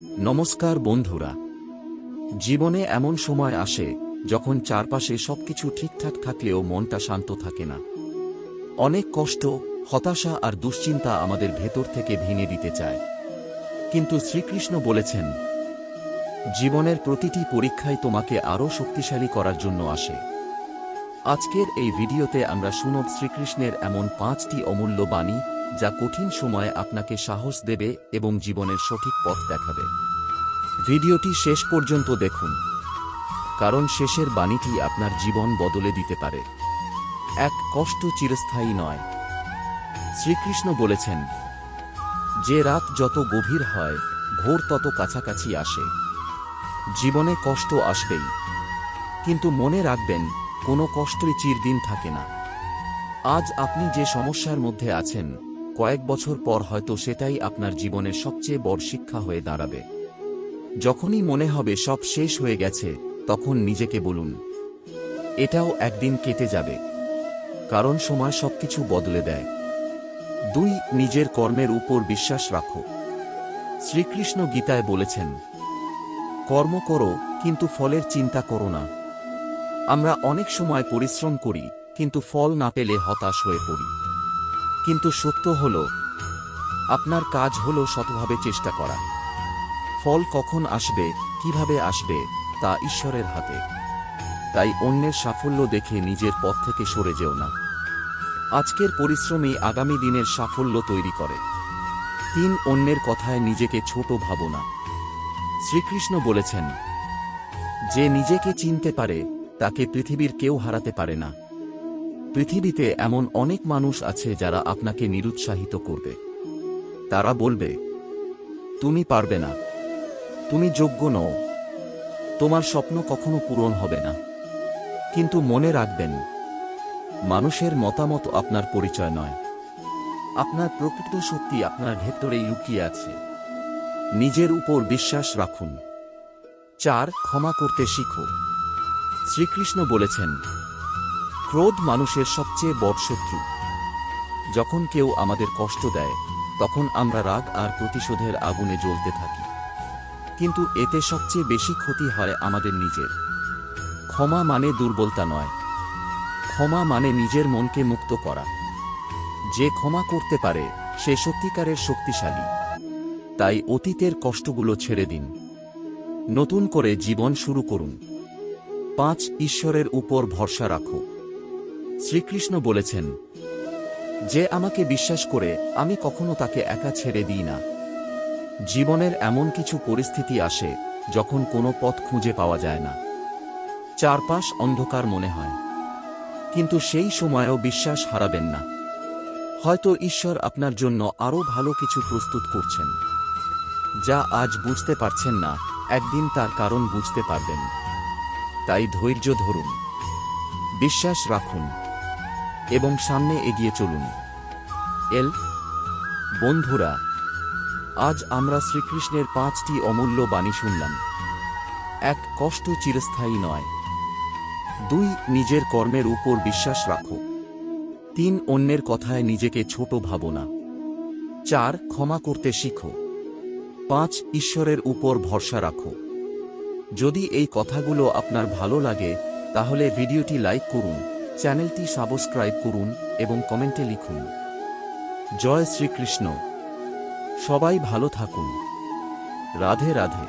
নমস্কার বন্ধুরা। জীবনে এমন সময় আসে যখন চারপাশে সবকিছু ঠিকঠাক থাকলেও মনটা শান্ত থাকে না। অনেক কষ্ট, হতাশা আর দুশ্চিন্তা আমাদের ভেতর থেকে ভেঙে দিতে চায়। কিন্তু শ্রীকৃষ্ণ বলেছেন, জীবনের প্রতিটি পরীক্ষাই তোমাকে আরও শক্তিশালী করার জন্য আসে। আজকের এই ভিডিওতে আমরা শুনব শ্রীকৃষ্ণের এমন 5টি অমূল্য বাণী, যা কঠিন সময়ে আপনাকে সাহস দেবে এবং জীবনের সঠিক পথ দেখাবে। ভিডিওটি শেষ পর্যন্ত দেখুন, কারণ শেষের বাণীটি আপনার জীবন বদলে দিতে পারে। এক, কষ্ট চিরস্থায়ী নয়। শ্রীকৃষ্ণ বলেছেন, যে রাত যত গভীর হয়, ভোর তত কাছাকাছি আসে। জীবনে কষ্ট আসবেই, কিন্তু মনে রাখবেন, কোনো কষ্টই চিরদিন থাকে না। আজ আপনি যে সমস্যার মধ্যে আছেন, কয়েক বছর পর হয়তো সেটাই আপনার জীবনের সবচেয়ে বড় শিক্ষা হয়ে দাঁড়াবে। যখনই মনে হবে সব শেষ হয়ে গেছে, তখন নিজেকে বলুন, এটাও একদিন কেটে যাবে, কারণ সময় সবকিছু বদলে দেয়। 2, নিজের কর্মের উপর বিশ্বাস রাখো। শ্রীকৃষ্ণ গীতায় বলেছেন, কর্ম করো, কিন্তু ফলের চিন্তা করো না। আমরা অনেক সময় পরিশ্রম করি, কিন্তু ফল না পেলে হতাশ হয়ে পড়ি। কিন্তু সত্য হল, আপনার কাজ হল শতভাবে চেষ্টা করা। ফল কখন আসবে, কিভাবে আসবে, তা ঈশ্বরের হাতে। তাই অন্যের সাফল্য দেখে নিজের পথ থেকে সরে যেও না। আজকের পরিশ্রমই আগামী দিনের সাফল্য তৈরি করে। 3, অন্যের কথায় নিজেকে ছোট ভাবো না। শ্রীকৃষ্ণ বলেছেন, যে নিজেকে চিনতে পারে, তাকে পৃথিবীর কেউ হারাতে পারে না। পৃথিবীতে এমন অনেক মানুষ আছে যারা আপনাকে নিরুৎসাহিত করবে। তারা বলবে, তুমি পারবে না, তুমি যোগ্য নও, তোমার স্বপ্ন কখনো পূরণ হবে না। কিন্তু মনে রাখবেন, মানুষের মতামত আপনার পরিচয় নয়। আপনার প্রকৃত শক্তি আপনার ভেতরেই লুকিয়ে আছে। নিজের উপর বিশ্বাস রাখুন। 4, ক্ষমা করতে শিখো। শ্রীকৃষ্ণ বলেছেন, ক্রোধ মানুষের সবচেয়ে বড় শত্রু। যখন কেউ আমাদের কষ্ট দেয়, তখন আমরা রাগ আর প্রতিশোধের আগুনে জ্বলতে থাকি। কিন্তু এতে সবচেয়ে বেশি ক্ষতি হয় আমাদের নিজের। ক্ষমা মানে দুর্বলতা নয়, ক্ষমা মানে নিজের মনকে মুক্ত করা। যে ক্ষমা করতে পারে, সে সত্যিকারের শক্তিশালী। তাই অতীতের কষ্টগুলো ছেড়ে দিন, নতুন করে জীবন শুরু করুন। 5, ঈশ্বরের উপর ভরসা রাখো। শ্রীকৃষ্ণ বলেছেন, যে আমাকে বিশ্বাস করে, আমি কখনো তাকে একা ছেড়ে দিই না। জীবনের এমন কিছু পরিস্থিতি আসে যখন কোনো পথ খুঁজে পাওয়া যায় না। চারপাশ অন্ধকার মনে হয়, কিন্তু সেই সময়েও বিশ্বাস হারাবেন না। হয়তো ঈশ্বর আপনার জন্য আরও ভালো কিছু প্রস্তুত করছেন। যা আজ বুঝতে পারছেন না, একদিন তার কারণ বুঝতে পারবেন। তাই ধৈর্য ধরুন, বিশ্বাস রাখুন এবং সামনে এগিয়ে চলুন। বন্ধুরা, আজ আমরা শ্রীকৃষ্ণের 5টি অমূল্য বাণী শুনলাম। 1, কষ্ট চিরস্থায়ী নয়। 2, নিজের কর্মের উপর বিশ্বাস রাখো। 3, অন্যের কথায় নিজেকে ছোট ভাবো না। 4, ক্ষমা করতে শিখো। 5, ঈশ্বরের উপর ভরসা রাখো। যদি এই কথাগুলো আপনার ভালো লাগে, তাহলে ভিডিওটি লাইক করুন, চ্যানেলটি সাবস্ক্রাইব করুন এবং কমেন্টে লিখুন, জয় শ্রীকৃষ্ণ। সবাই ভালো থাকুন। রাধে রাধে।